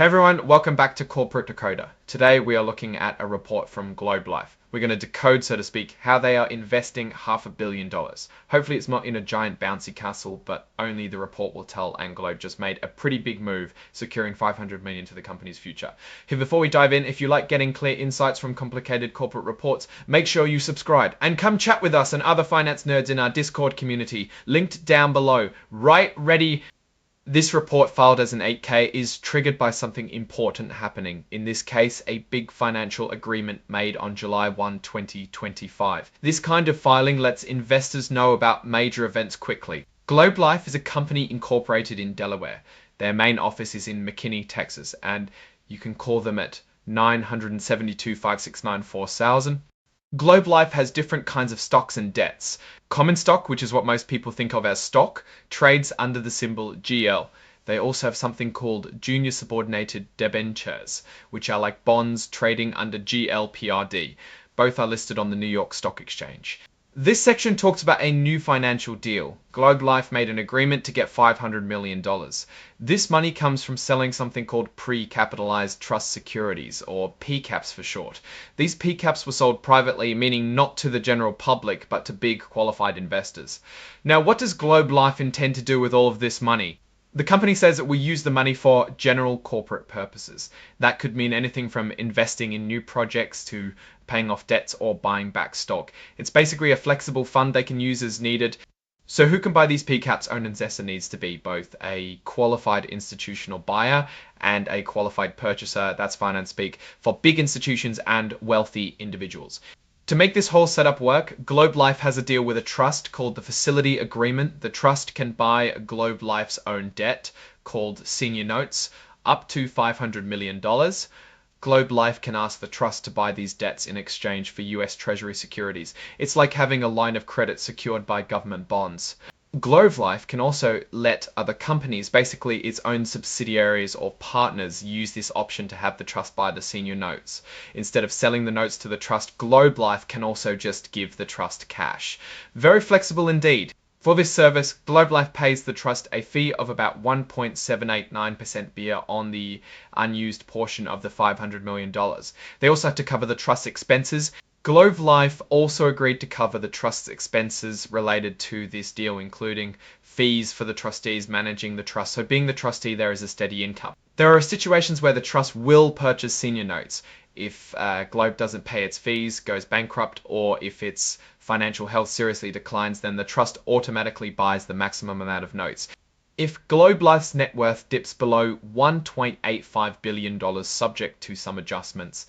Hey everyone, welcome back to Corporate Decoder. Today we are looking at a report from Globe Life. We're going to decode, so to speak, how they are investing $500 million. Hopefully it's not in a giant bouncy castle, but only the report will tell, and Globe just made a pretty big move, securing $500 million to the company's future. Here, before we dive in, if you like getting clear insights from complicated corporate reports, make sure you subscribe and come chat with us and other finance nerds in our Discord community, linked down below. Right, ready. This report, filed as an 8K, is triggered by something important happening. In this case, a big financial agreement made on July 1, 2025. This kind of filing lets investors know about major events quickly. Globe Life is a company incorporated in Delaware. Their main office is in McKinney, Texas, and you can call them at 972-569-4000. Globe Life has different kinds of stocks and debts. Common stock, which is what most people think of as stock, trades under the symbol GL. They also have something called junior subordinated debentures, which are like bonds trading under GLPRD. Both are listed on the New York Stock Exchange. This section talks about a new financial deal. Globe Life made an agreement to get $500 million. This money comes from selling something called pre-capitalized trust securities, or PCAPs for short. These PCAPs were sold privately, meaning not to the general public, but to big qualified investors. Now, what does Globe Life intend to do with all of this money? The company says it will use the money for general corporate purposes. That could mean anything from investing in new projects to paying off debts or buying back stock. It's basically a flexible fund they can use as needed. So who can buy these PCAPs? Own investor needs to be both a qualified institutional buyer and a qualified purchaser, that's finance speak, for big institutions and wealthy individuals. To make this whole setup work, Globe Life has a deal with a trust called the Facility Agreement. The trust can buy Globe Life's own debt, called senior notes, up to $500 million. Globe Life can ask the trust to buy these debts in exchange for US Treasury securities. It's like having a line of credit secured by government bonds. Globe Life can also let other companies, basically its own subsidiaries or partners, use this option to have the trust buy the senior notes. Instead of selling the notes to the trust, Globe Life can also just give the trust cash. Very flexible indeed. For this service, Globe Life pays the trust a fee of about 1.789% beer on the unused portion of the $500 million. They also have to cover the trust's expenses. Globe Life also agreed to cover the trust's expenses related to this deal, including fees for the trustees managing the trust. So being the trustee, there is a steady income. There are situations where the trust will purchase senior notes. If Globe doesn't pay its fees, goes bankrupt, or if its financial health seriously declines, then the trust automatically buys the maximum amount of notes. If Globe Life's net worth dips below $1.85 billion, subject to some adjustments,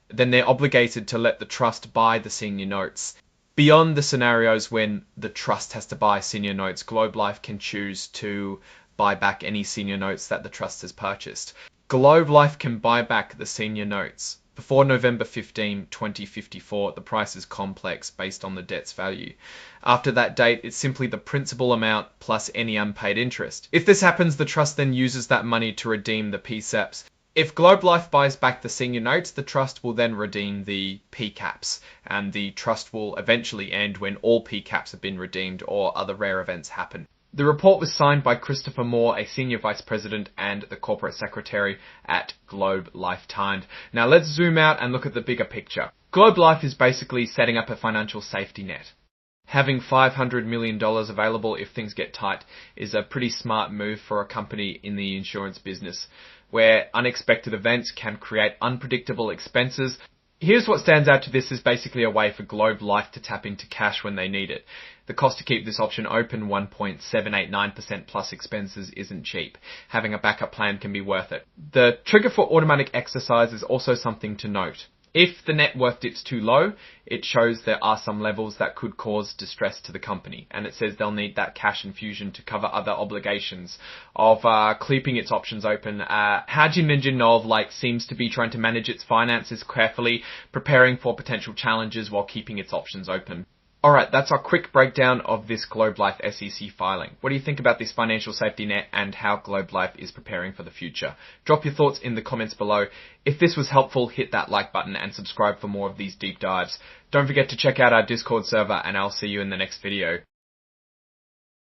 then they're obligated to let the trust buy the senior notes. Beyond the scenarios when the trust has to buy senior notes, Globe Life can choose to buy back any senior notes that the trust has purchased. Globe Life can buy back the senior notes before November 15, 2054. The price is complex based on the debt's value. After that date, it's simply the principal amount plus any unpaid interest. If this happens, the trust then uses that money to redeem the PCAPs. If Globe Life buys back the senior notes, the trust will then redeem the PCAPs, and the trust will eventually end when all PCAPs have been redeemed or other rare events happen. The report was signed by Christopher Moore, a senior vice president and the corporate secretary at Globe Life Timed. Now let's zoom out and look at the bigger picture. Globe Life is basically setting up a financial safety net. Having $500 million available if things get tight is a pretty smart move for a company in the insurance business, where unexpected events can create unpredictable expenses. Here's what stands out to this is basically a way for Globe Life to tap into cash when they need it. The cost to keep this option open, 1.789% plus expenses, isn't cheap. Having a backup plan can be worth it. The trigger for automatic exercise is also something to note. If the net worth dips too low, it shows there are some levels that could cause distress to the company. And it says they'll need that cash infusion to cover other obligations of keeping its options open. Haji Ninja Nov seems to be trying to manage its finances carefully, preparing for potential challenges while keeping its options open. Alright, that's our quick breakdown of this Globe Life SEC filing. What do you think about this financial safety net and how Globe Life is preparing for the future? Drop your thoughts in the comments below. If this was helpful, hit that like button and subscribe for more of these deep dives. Don't forget to check out our Discord server, and I'll see you in the next video.